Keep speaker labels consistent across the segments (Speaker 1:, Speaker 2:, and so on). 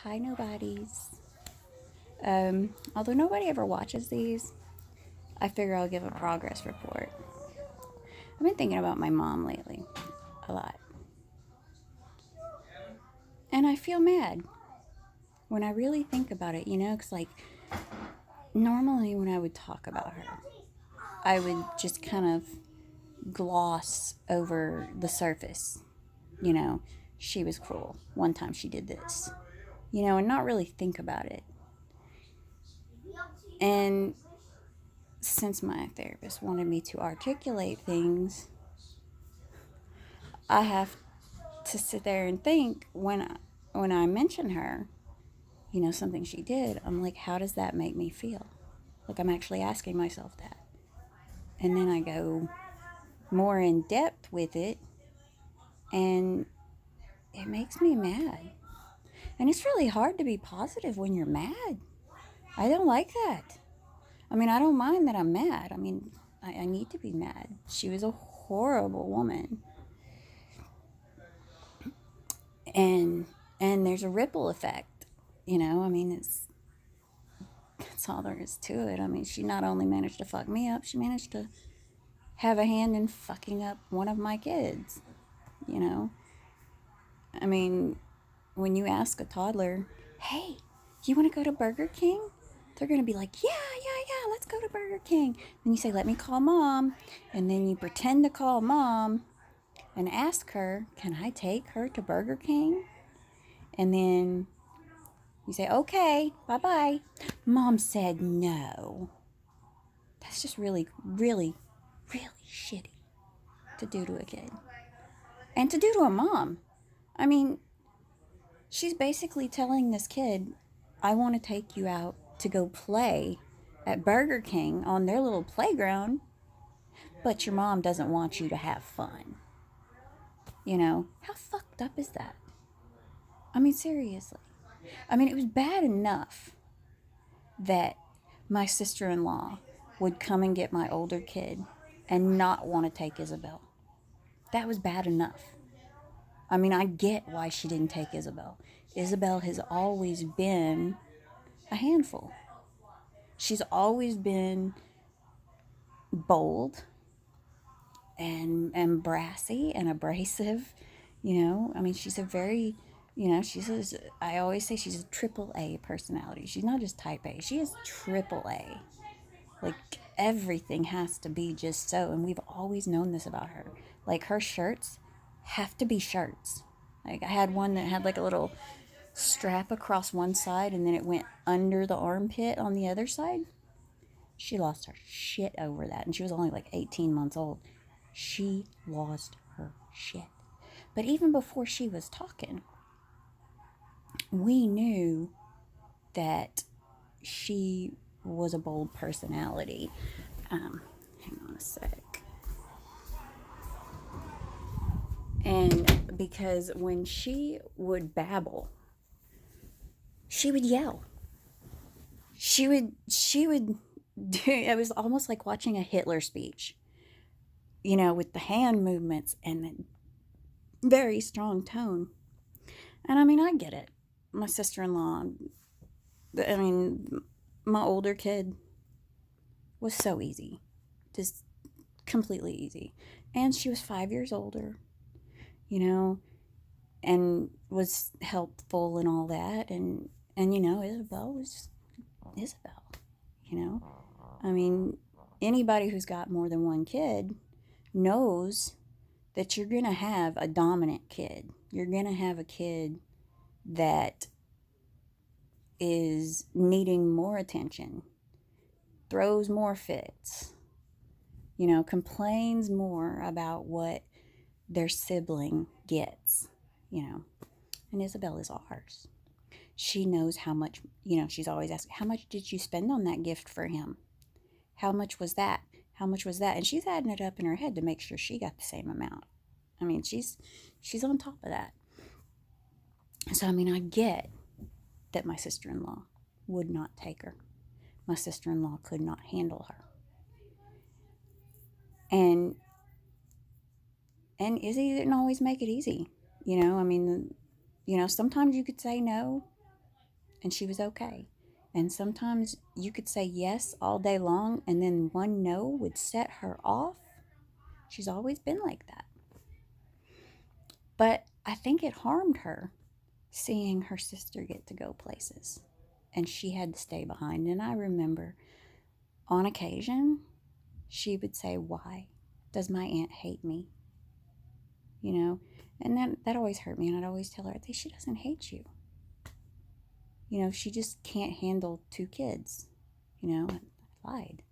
Speaker 1: Hi, nobodies. Although nobody ever watches these, I figure I'll give a progress report. I've been thinking about my mom lately a lot. And I feel mad when I really think about it, because, like, normally when I would talk about her, I would just kind of gloss over the surface. You know, she was cruel. One time she did this, and not really think about it. And since my therapist wanted me to articulate things, I have to sit there and think when I mention her, something she did, I'm like, how does that make me feel? Like, I'm actually asking myself that. And then I go more in depth with it, and it makes me mad. And it's really hard to be positive when you're mad. I don't like that. I mean, I don't mind that I'm mad. I mean, I need to be mad. She was a horrible woman. And there's a ripple effect, I mean, that's all there is to it. I mean, she not only managed to fuck me up, she managed to have a hand in fucking up one of my kids, you know? I mean, when you ask a toddler, hey, you want to go to Burger King? They're going to be like, yeah, let's go to Burger King. Then you say, let me call mom. And then you pretend to call mom and ask her, can I take her to Burger King? And then you say, okay, bye-bye. Mom said no. That's just really, really, really shitty to do to a kid. And to do to a mom. I mean, she's basically telling this kid, I want to take you out to go play at Burger King on their little playground, but your mom doesn't want you to have fun. How fucked up is that? I mean, seriously. I mean, it was bad enough that my sister-in-law would come and get my older kid and not want to take Isabel. That was bad enough. I mean, I get why she didn't take Isabel. Isabel has always been a handful. She's always been bold and brassy and abrasive. I mean, she's a very, I always say she's a triple A personality. She's not just type A, she is triple A. Like, everything has to be just so. And we've always known this about her. Like, her shirts have to be shirts. Like, I had one that had like a little strap across one side and then it went under the armpit on the other side. She lost her shit over that. And she was only like 18 months old. She lost her shit. But even before she was talking, we knew that she was a bold personality. Hang on a sec. And because when she would babble, she would yell. She would do, it was almost like watching a Hitler speech, with the hand movements and the very strong tone. And I mean, I get it. My sister-in-law, I mean, my older kid was so easy. Just completely easy. And she was 5 years older, and was helpful and all that. And Isabel was Isabel, I mean, anybody who's got more than one kid knows that you're going to have a dominant kid. You're going to have a kid that is needing more attention, throws more fits, complains more about what their sibling gets, and Isabel is ours. She knows how much, she's always asking, how much did you spend on that gift for him? How much was that? How much was that? And she's adding it up in her head to make sure she got the same amount. I mean, she's on top of that. So, I mean, I get that my sister-in-law would not take her. My sister-in-law could not handle her. And Izzy didn't always make it easy. I mean, sometimes you could say no, and she was okay. And sometimes you could say yes all day long, and then one no would set her off. She's always been like that. But I think it harmed her seeing her sister get to go places, and she had to stay behind. And I remember on occasion, she would say, "Why does my aunt hate me?" You know, and that always hurt me. And I'd always tell her, she doesn't hate you. You know, she just can't handle two kids. You know, I lied.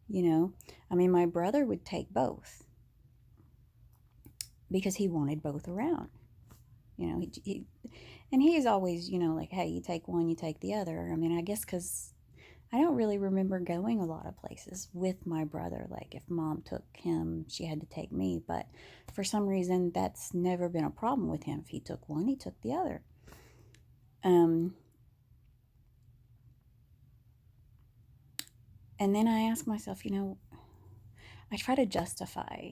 Speaker 1: You know, I mean, my brother would take both because he wanted both around. You know, and he's always, like, hey, you take one, you take the other. I mean, I guess because I don't really remember going a lot of places with my brother. Like, if mom took him, she had to take me. But for some reason, that's never been a problem with him. If he took one, he took the other. And then I ask myself, I try to justify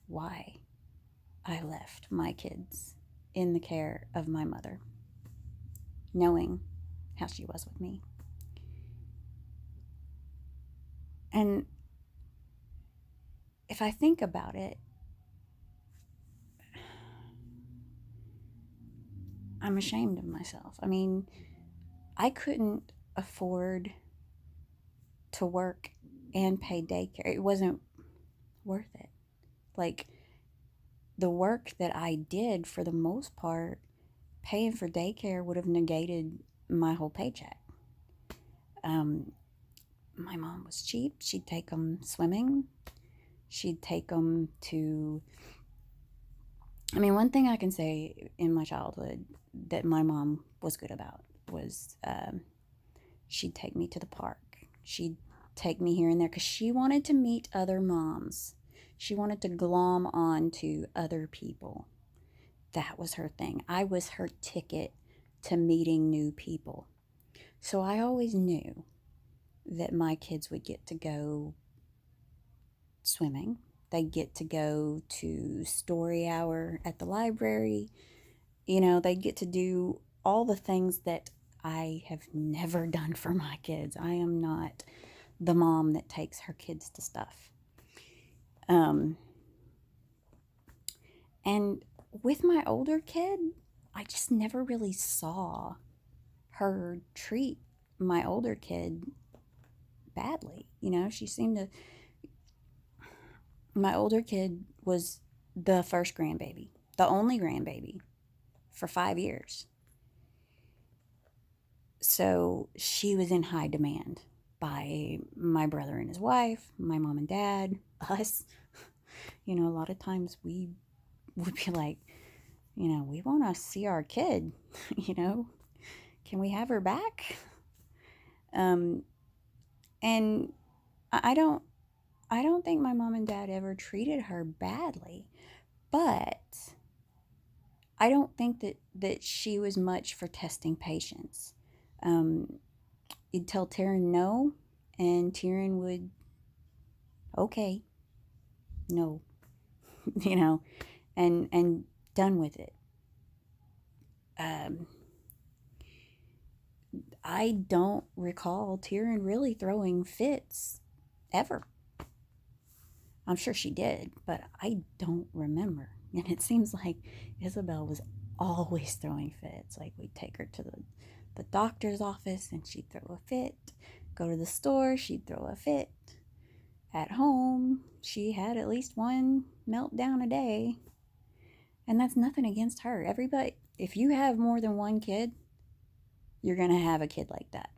Speaker 1: why I left my kids in the care of my mother, knowing how she was with me. And if I think about it, I'm ashamed of myself. I mean, I couldn't afford to work and pay daycare. It wasn't worth it. Like, the work that I did, for the most part, paying for daycare would have negated my whole paycheck. My mom was cheap. She'd take them swimming. She'd take them to... I mean, one thing I can say in my childhood that my mom was good about was she'd take me to the park. She'd take me here and there because she wanted to meet other moms. She wanted to glom on to other people. That was her thing. I was her ticket to meeting new people. So I always knew that my kids would get to go swimming. They'd get to go to story hour at the library. They'd get to do all the things that I have never done for my kids. I am not the mom that takes her kids to stuff. And with my older kid, I just never really saw her treat my older kid badly. She seemed to... My older kid was the first grandbaby, the only grandbaby for 5 years. So she was in high demand by my brother and his wife, my mom and dad, us. A lot of times we would be like, we want to see our kid, can we have her back? And I don't think my mom and dad ever treated her badly, but I don't think that she was much for testing patience. You'd tell Taryn no, and Taryn would, okay, no, and done with it. I don't recall Taryn really throwing fits ever. I'm sure she did, but I don't remember. And it seems like Isabel was always throwing fits. Like, we'd take her to the doctor's office and she'd throw a fit. Go to the store, she'd throw a fit. At home, she had at least one meltdown a day. And that's nothing against her. Everybody, if you have more than one kid, you're going to have a kid like that.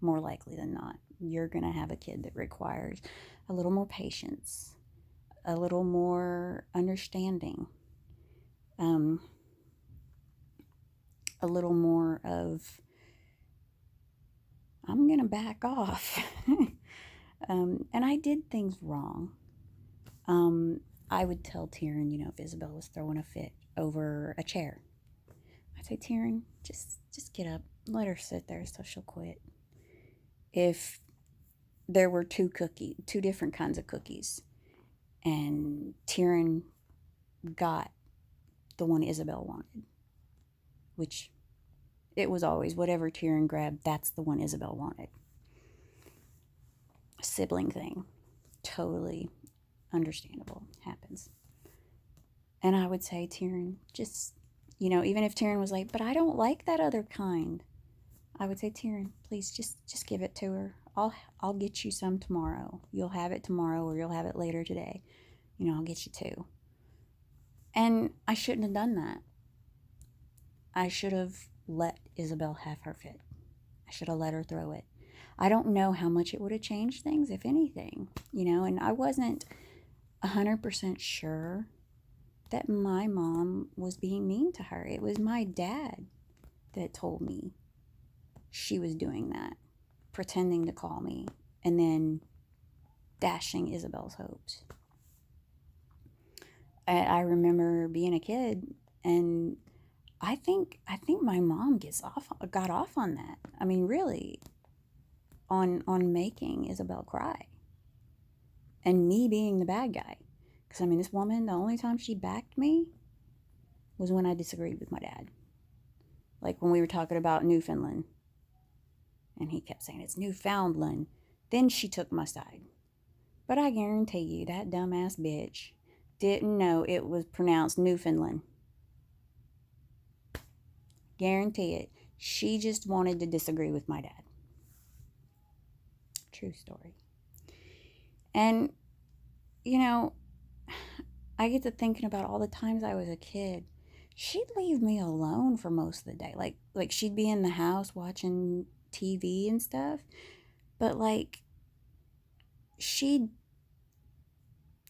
Speaker 1: More likely than not. You're going to have a kid that requires a little more patience, a little more understanding, a little more of, I'm going to back off. And I did things wrong. I would tell Taryn, if Isabel was throwing a fit over a chair, I'd say, Taryn, just get up. Let her sit there so she'll quit. If there were two different kinds of cookies, and Taryn got the one Isabel wanted, which it was always whatever Tyrion grabbed, that's the one Isabel wanted. Sibling thing. Totally understandable. Happens. And I would say, Tyrion, just, even if Tyrion was like, but I don't like that other kind, I would say, Tyrion, please just give it to her. I'll get you some tomorrow. You'll have it tomorrow, or you'll have it later today. I'll get you two. And I shouldn't have done that. I should have let Isabel have her fit. I should have let her throw it. I don't know how much it would have changed things, if anything, and I wasn't 100% sure that my mom was being mean to her. It was my dad that told me she was doing that, pretending to call me, and then dashing Isabel's hopes. I remember being a kid, and I think my mom got off on that. I mean, really, on making Isabel cry, and me being the bad guy. Because I mean, this woman, the only time she backed me was when I disagreed with my dad. Like when we were talking about Newfoundland, and he kept saying it's Newfoundland. Then she took my side. But I guarantee you, that dumbass bitch didn't know it was pronounced Newfoundland. Guarantee it. She just wanted to disagree with my dad. True story. And, I get to thinking about all the times I was a kid. She'd leave me alone for most of the day. Like she'd be in the house watching TV and stuff. But, she'd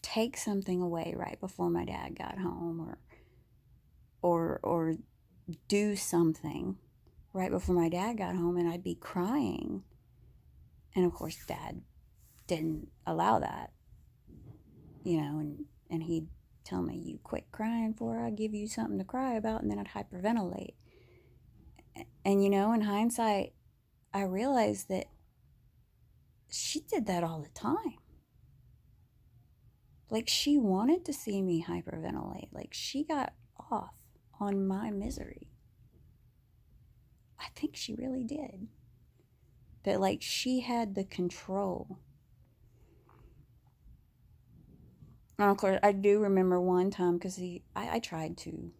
Speaker 1: take something away right before my dad got home, or do something right before my dad got home, and I'd be crying. And of course, Dad didn't allow that, and he'd tell me, you quit crying before I give you something to cry about, and then I'd hyperventilate. And, in hindsight, I realized that she did that all the time. Like, she wanted to see me hyperventilate. Like, she got off on my misery. I think she really did. That, she had the control. And of course, I do remember one time, because I tried to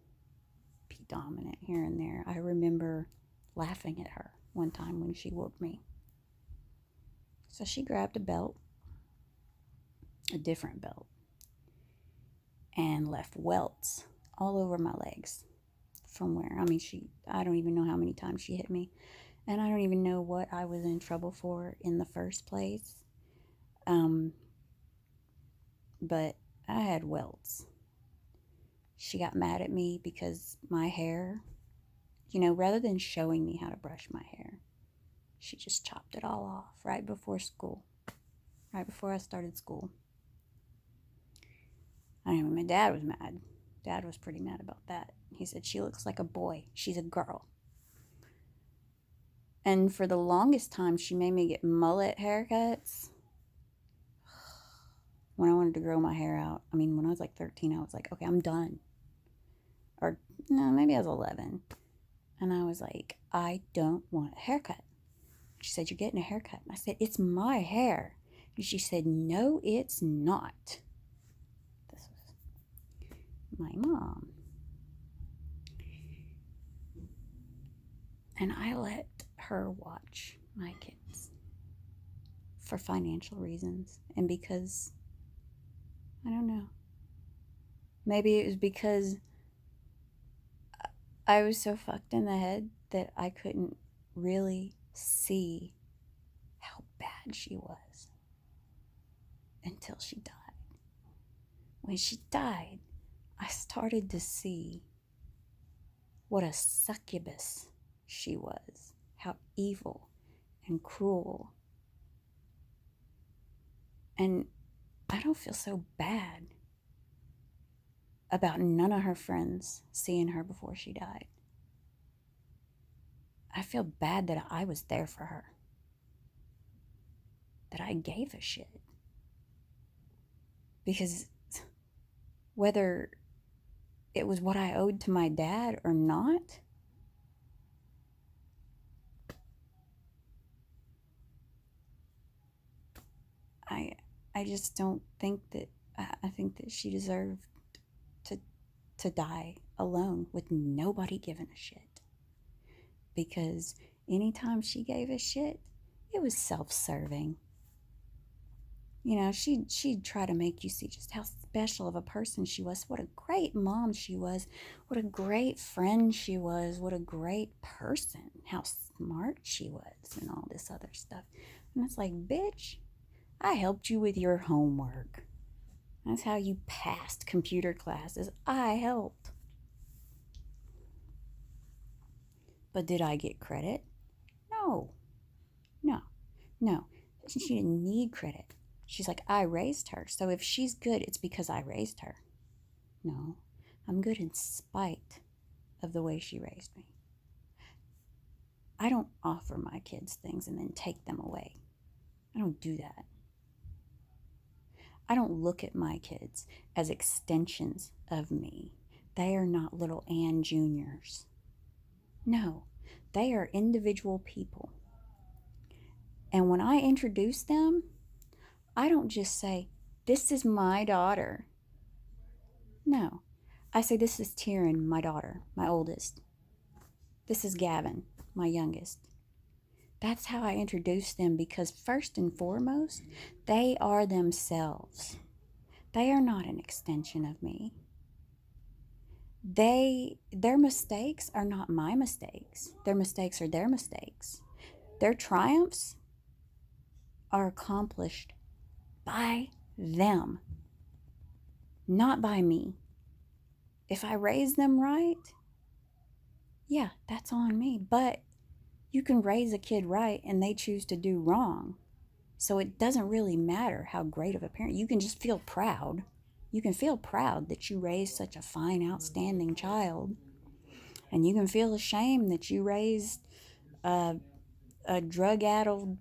Speaker 1: be dominant here and there. I remember laughing at her one time when she whooped me. So she grabbed a belt, a different belt, and left welts all over my legs. From where? I mean, I don't even know how many times she hit me. And I don't even know what I was in trouble for in the first place. But I had welts. She got mad at me because my hair, rather than showing me how to brush my hair, she just chopped it all off right before school, right before I started school. I mean, my dad was mad. Dad was pretty mad about that. He said, she looks like a boy. She's a girl. And for the longest time, she made me get mullet haircuts. When I wanted to grow my hair out, I mean, when I was 13, I was like, okay, I'm done. Or, no, maybe I was 11. And I was like, I don't want a haircut. She said, you're getting a haircut. And I said, it's my hair. And she said, no, it's not. This was my mom. And I let her watch my kids for financial reasons. And because, I don't know, maybe it was because I was so fucked in the head that I couldn't really see how bad she was until she died. When she died, I started to see what a succubus she was, how evil and cruel. And I don't feel so bad about none of her friends seeing her before she died. I feel bad that I was there for her, that I gave a shit. Because whether it was what I owed to my dad or not, I just don't think that, I think that she deserved to, to die alone with nobody giving a shit. Because anytime she gave a shit, it was self-serving. She'd try to make you see just how special of a person she was, what a great mom she was, what a great friend she was, what a great person, how smart she was, and all this other stuff. And it's like, bitch, I helped you with your homework. That's how you passed computer classes. I helped. But did I get credit? No. No. No. She didn't need credit. She's like, I raised her. So if she's good, it's because I raised her. No. I'm good in spite of the way she raised me. I don't offer my kids things and then take them away. I don't do that. I don't look at my kids as extensions of me. They are not little Ann Juniors. No, they are individual people. And when I introduce them, I don't just say, this is my daughter. No, I say, this is Tyrion, my daughter, my oldest. This is Gavin, my youngest. That's how I introduce them, because first and foremost, they are themselves. They are not an extension of me. Their mistakes are not my mistakes. Their mistakes are their mistakes. Their triumphs are accomplished by them, not by me. If I raise them right, yeah, that's on me. But you can raise a kid right and they choose to do wrong. So it doesn't really matter how great of a parent. You can just feel proud. You can feel proud that you raised such a fine, outstanding child. And you can feel ashamed that you raised a drug-addled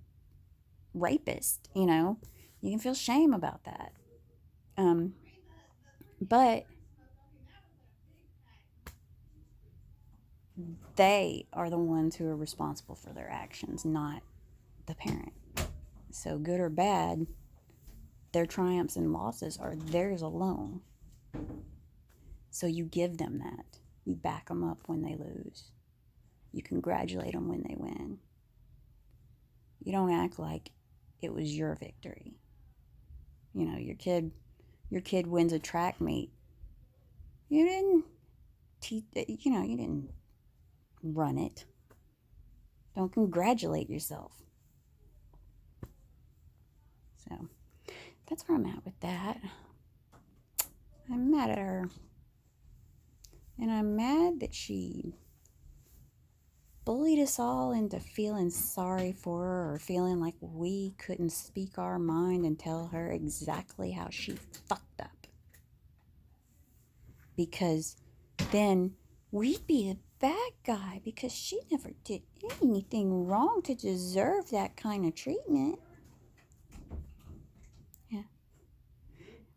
Speaker 1: rapist, You can feel shame about that. But they are the ones who are responsible for their actions, not the parent. So good or bad, their triumphs and losses are theirs alone. So you give them that. You back them up when they lose. You congratulate them when they win. You don't act like it was your victory. Your kid wins a track meet. You didn't you didn't run it. Don't congratulate yourself. So that's where I'm at with that. I'm mad at her. And I'm mad that she bullied us all into feeling sorry for her, or feeling like we couldn't speak our mind and tell her exactly how she fucked up. Because then we'd be a bad guy, because she never did anything wrong to deserve that kind of treatment. Yeah.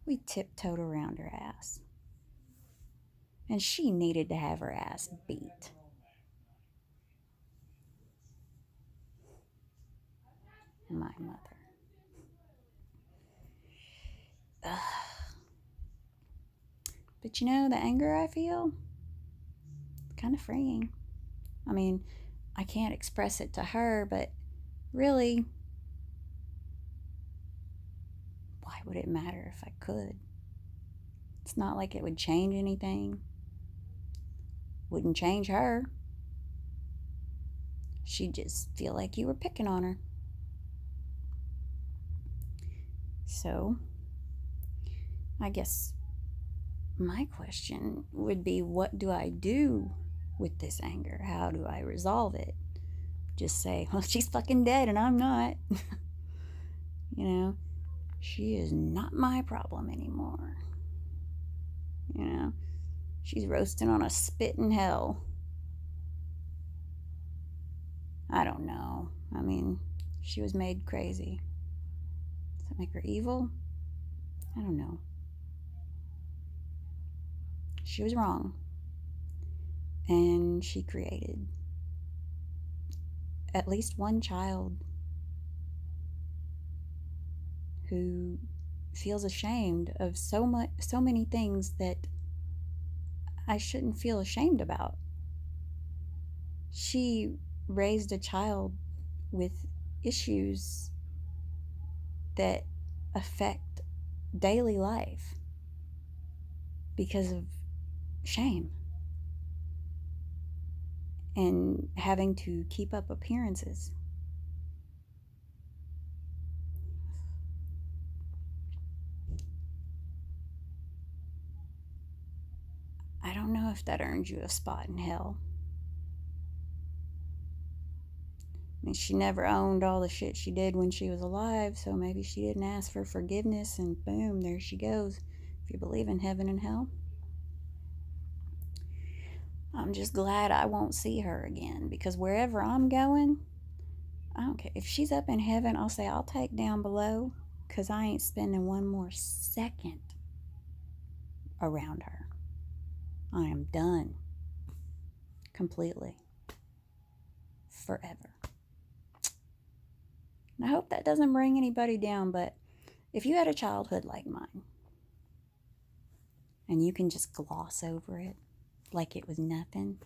Speaker 1: We tiptoed around her ass. And she needed to have her ass beat. My mother. Ugh. But the anger I feel, kind of freeing. I mean, I can't express it to her, but really, why would it matter if I could? It's not like it would change anything. Wouldn't change her. She'd just feel like you were picking on her. So, I guess my question would be, what do I do with this anger? How do I resolve it? Just say, well, she's fucking dead and I'm not. She is not my problem anymore. She's roasting on a spit in hell. I don't know. I mean, she was made crazy. Does that make her evil? I don't know. She was wrong. And she created at least one child who feels ashamed of so many things that I shouldn't feel ashamed about. She raised a child with issues that affect daily life because of shame and having to keep up appearances. I don't know if that earns you a spot in hell. I mean, she never owned all the shit she did when she was alive, so maybe she didn't ask for forgiveness, and boom, there she goes. If you believe in heaven and hell, I'm just glad I won't see her again, because wherever I'm going, I don't care. If she's up in heaven, I'll say I'll take down below, because I ain't spending one more second around her. I am done. Completely. Forever. And I hope that doesn't bring anybody down, but if you had a childhood like mine, and you can just gloss over it like it was nothing,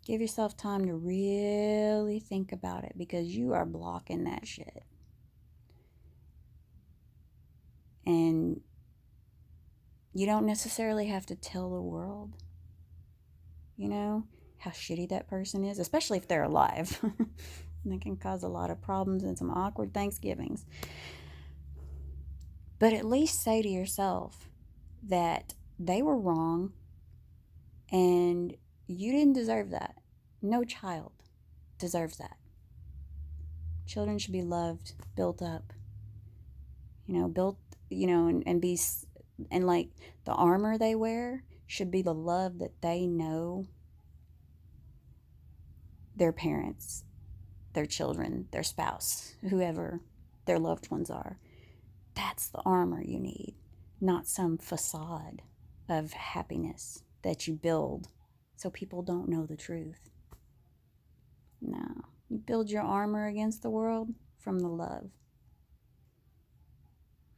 Speaker 1: give yourself time to really think about it, because you are blocking that shit. And you don't necessarily have to tell the world, how shitty that person is, especially if they're alive. And it can cause a lot of problems and some awkward Thanksgivings. But at least say to yourself that they were wrong and you didn't deserve that. No child deserves that. Children should be loved, built up, and be, and like the armor they wear should be the love that they know their parents, their children, their spouse, whoever their loved ones are. That's the armor you need, not some facade of happiness that you build so people don't know the truth. No, you build your armor against the world from the love.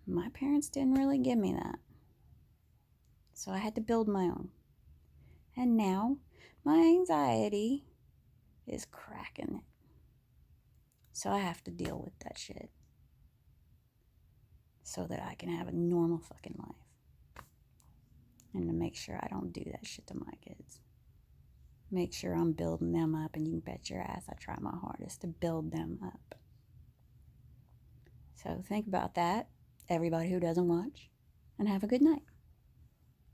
Speaker 1: My parents didn't really give me that, so I had to build my own. And now my anxiety is cracking it. So I have to deal with that shit so that I can have a normal fucking life. And to make sure I don't do that shit to my kids. Make sure I'm building them up, and you can bet your ass I try my hardest to build them up. So think about that, everybody who doesn't watch, and have a good night.